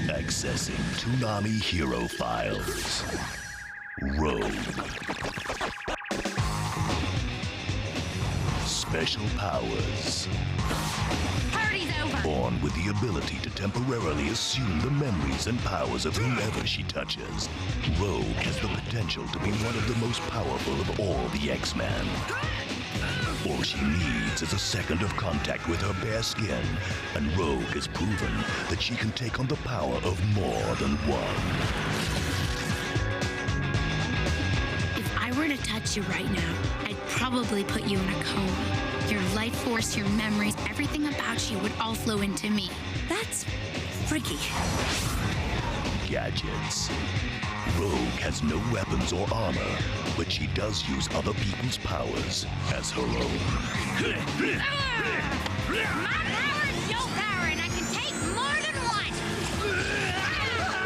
Accessing Toonami Hero Files. Rogue. Special powers. Party's over! Born with the ability to temporarily assume the memories and powers of whomever she touches, Rogue has the potential to be one of the most powerful of all the X-Men. All she needs is a second of contact with her bare skin, and Rogue has proven that she can take on the power of more than one. If I were to touch you right now, I'd probably put you in a coma. Your life force, your memories, everything about you would all flow into me. That's freaky. Gadgets. Rogue has no weapons or armor, but she does use other people's powers as her own. My power is your power, and I can take more than one!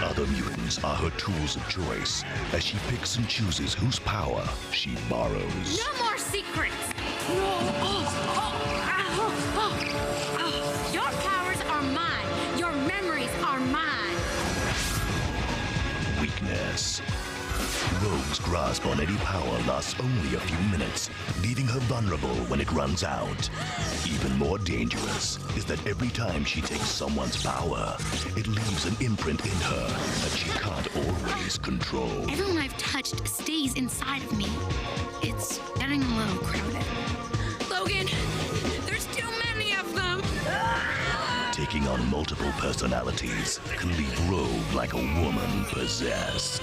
Other mutants are her tools of choice, as she picks and chooses whose power she borrows. No more secrets! Your powers are mine. Your memories are mine. Weakness. Rogue's grasp on any power lasts only a few minutes, leaving her vulnerable when it runs out. Even more dangerous is that every time she takes someone's power, it leaves an imprint in her that she can't always control. Everyone I've touched stays inside of me. It's getting a little crowded. Logan, there's too many of them. Taking on multiple personalities can leave Rogue like a woman possessed.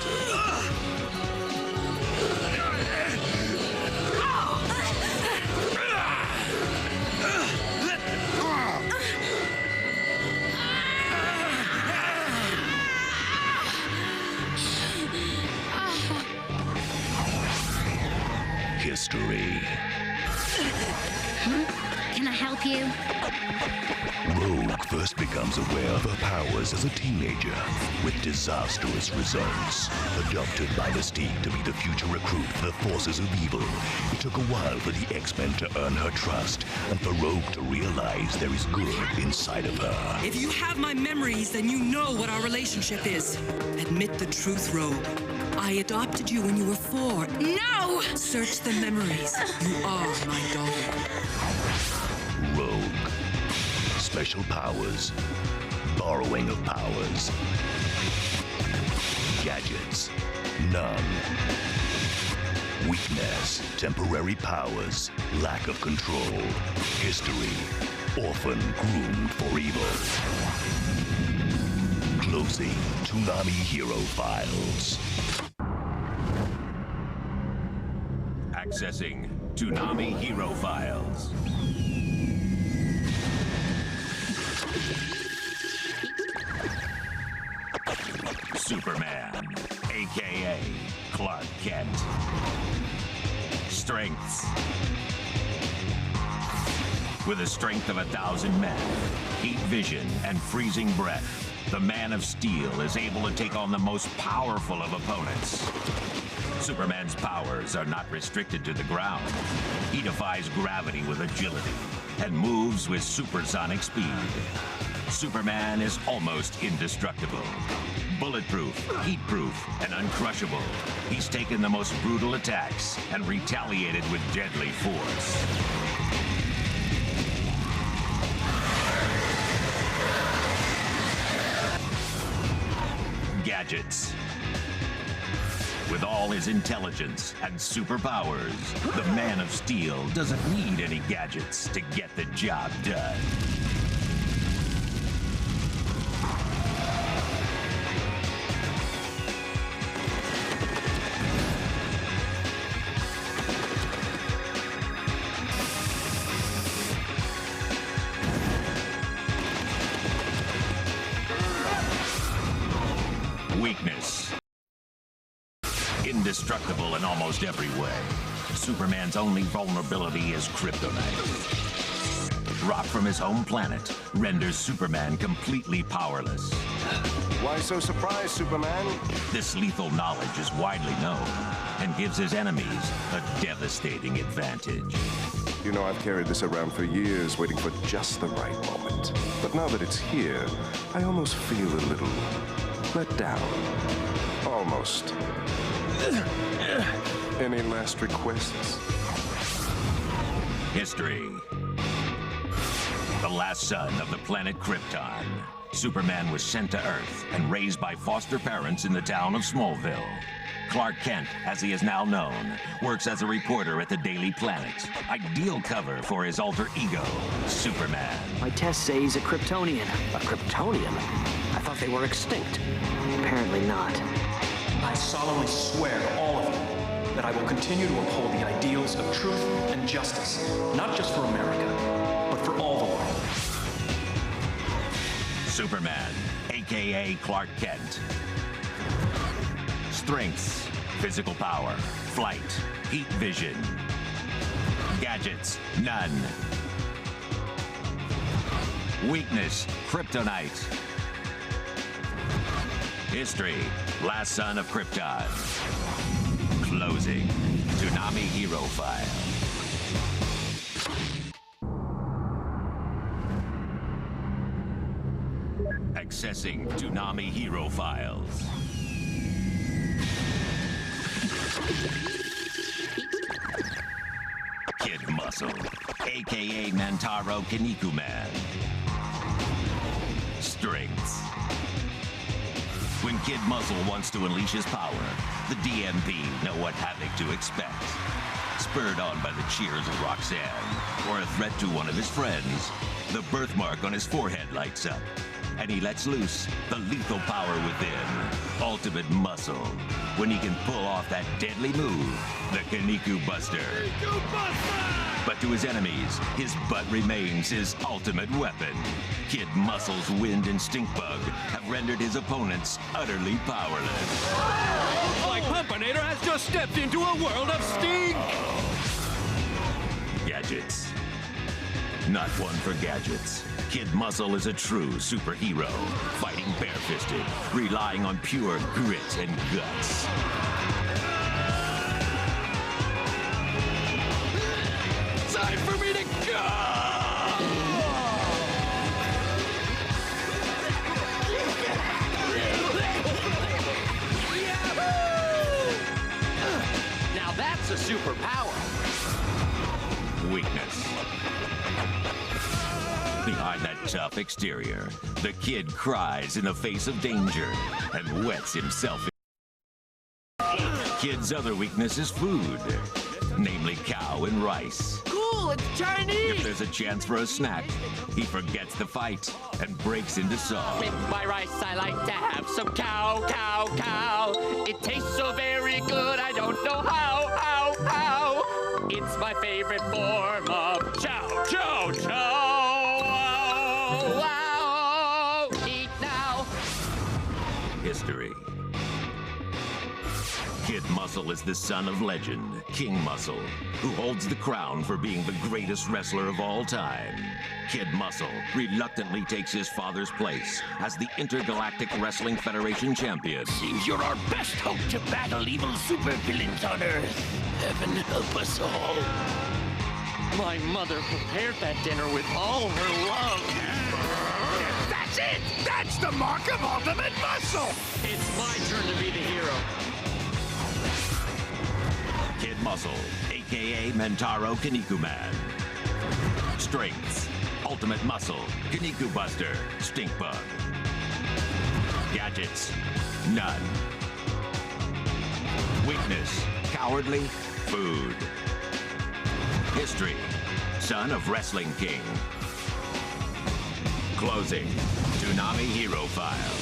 History. Can I help you? Rogue first becomes aware of her powers as a teenager, with disastrous results. Adopted by Mystique to be the future recruit for the forces of evil, it took a while for the X-Men to earn her trust, and for Rogue to realize there is good inside of her. If you have my memories, then you know what our relationship is. Admit the truth, Rogue. I adopted you when you were 4. No! Search the memories. You are my daughter. Rogue. Special powers. Borrowing of powers. Gadgets. None. Weakness. Temporary powers. Lack of control. History. Orphan groomed for evil. Closing Toonami Hero Files. Accessing Toonami Hero Files. Superman, a.k.a. Clark Kent. Strengths. With the strength of 1,000 men, heat vision, and freezing breath, the Man of Steel is able to take on the most powerful of opponents. Superman's powers are not restricted to the ground. He defies gravity with agility and moves with supersonic speed. Superman is almost indestructible. Bulletproof, heat-proof, and uncrushable. He's taken the most brutal attacks and retaliated with deadly force. Gadgets. With all his intelligence and superpowers, the Man of Steel doesn't need any gadgets to get the job done. Weakness. Indestructible in almost every way. Superman's only vulnerability is kryptonite. Rock from his home planet renders Superman completely powerless. Why so surprised, Superman? This lethal knowledge is widely known and gives his enemies a devastating advantage. You know, I've carried this around for years, waiting for just the right moment. But now that it's here, I almost feel a little let down. Almost. Any last requests? History. The last son of the planet Krypton, Superman was sent to Earth and raised by foster parents in the town of Smallville. Clark Kent, as he is now known, works as a reporter at the Daily Planet. Ideal cover for his alter ego, Superman. My tests say he's a Kryptonian. A Kryptonian? I thought they were extinct. Apparently not. I solemnly swear to all of you that I will continue to uphold the ideals of truth and justice, not just for America, but for all the world. Superman, aka Clark Kent. Strengths: physical power, flight, heat vision. Gadgets: none. Weakness: kryptonite. History: last son of Krypton. Closing: Toonami Hero Files. Accessing Toonami Hero Files. Kid Muscle, aka Mantaro Kinnikuman. Strengths. When Kid Muscle wants to unleash his power, the DMP know what havoc to expect. Spurred on by the cheers of Roxanne, or a threat to one of his friends, the birthmark on his forehead lights up, and he lets loose the lethal power within, Ultimate Muscle, when he can pull off that deadly move, the Kinniku Buster. But to his enemies, his butt remains his ultimate weapon. Kid Muscle's wind and stink bug have rendered his opponents utterly powerless. Looks like Pumpinator has just stepped into a world of stink! Gadgets. Not one for gadgets. Kid Muscle is a true superhero, fighting barefisted, relying on pure grit and guts. Time for me to go! Now that's a superpower. Weakness. Behind that tough exterior, the kid cries in the face of danger and wets himself. Kid's other weakness is food, namely cow and rice. Cool, it's Chinese! If there's a chance for a snack, he forgets the fight and breaks into song. With my rice, I like to have some cow, cow, cow. It tastes so very good, I don't know how. It's my favorite form of chow, chow, chow. Wow, eat now. History. Kid Muscle is the son of legend, King Muscle, who holds the crown for being the greatest wrestler of all time. Kid Muscle reluctantly takes his father's place as the Intergalactic Wrestling Federation champion. Seems you're our best hope to battle evil supervillains on Earth. Heaven help us all. My mother prepared that dinner with all her love. That's it! That's the mark of ultimate muscle! It's my turn to be the hero. Kid Muscle, aka Mantaro Kinnikuman. Strengths: ultimate muscle, Kinniku Buster, stink bug. Gadgets: none. Weakness: cowardly, food. History: son of Wrestling King. Closing: Toonami Hero Files.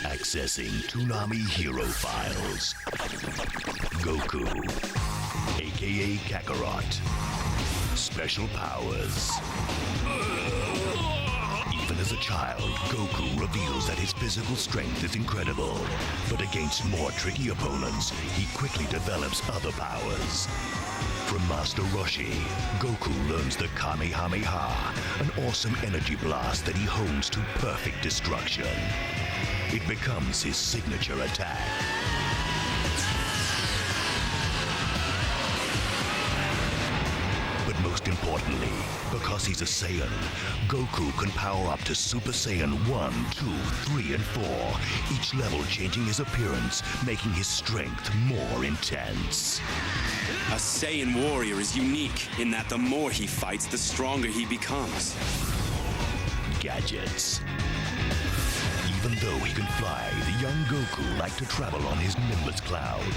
Accessing Toonami Hero Files. Goku, aka Kakarot. Special powers. Even as a child, Goku reveals that his physical strength is incredible. But against more tricky opponents, he quickly develops other powers. From Master Roshi, Goku learns the Kamehameha, an awesome energy blast that he hones to perfect destruction. It becomes his signature attack. But most importantly, because he's a Saiyan, Goku can power up to Super Saiyan 1, 2, 3, and 4, each level changing his appearance, making his strength more intense. A Saiyan warrior is unique in that the more he fights, the stronger he becomes. Gadgets. Even though he can fly, the young Goku liked to travel on his Nimbus Cloud.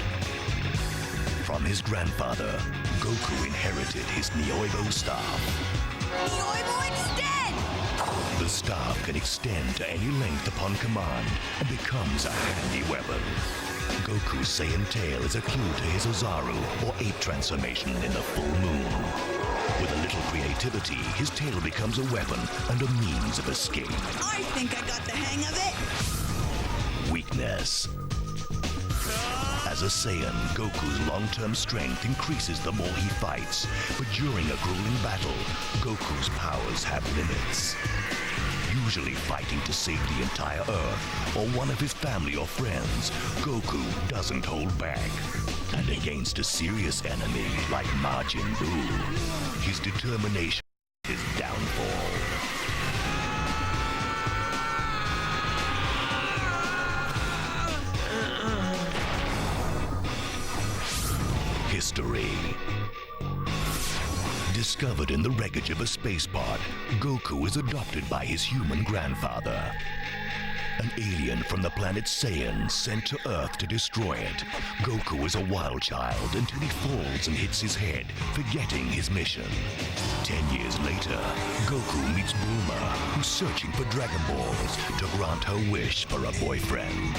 From his grandfather, Goku inherited his Nioibo staff. Nioibo extend! The staff can extend to any length upon command and becomes a handy weapon. Goku's Saiyan tail is a clue to his Ozaru, or ape transformation in the full moon. With a little creativity, his tail becomes a weapon and a means of escape. I think I got the hang of it. Weakness. As a Saiyan, Goku's long-term strength increases the more he fights, but during a grueling battle, Goku's powers have limits. Usually fighting to save the entire Earth, or one of his family or friends, Goku doesn't hold back. And against a serious enemy like Majin Buu, his determination is downfall. History. Discovered in the wreckage of a spacepod, Goku is adopted by his human grandfather. An alien from the planet Saiyan sent to Earth to destroy it. Goku is a wild child until he falls and hits his head, forgetting his mission. 10 years later, Goku meets Bulma, who's searching for Dragon Balls to grant her wish for a boyfriend.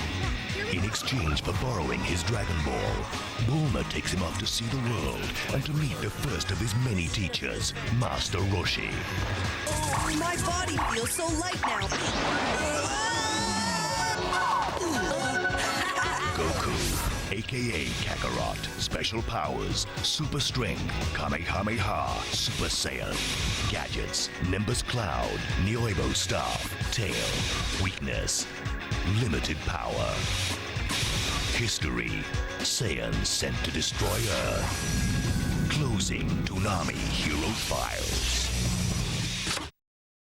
In exchange for borrowing his Dragon Ball, Bulma takes him off to see the world and to meet the first of his many teachers, Master Roshi. Oh, my body feels so light now. Goku, aka Kakarot, special powers, super strength, Kamehameha, Super Saiyan. Gadgets, Nimbus Cloud, Nioibo Staff, Tail. Weakness, limited power. History, Saiyans sent to destroy Earth. Closing Toonami Hero Files.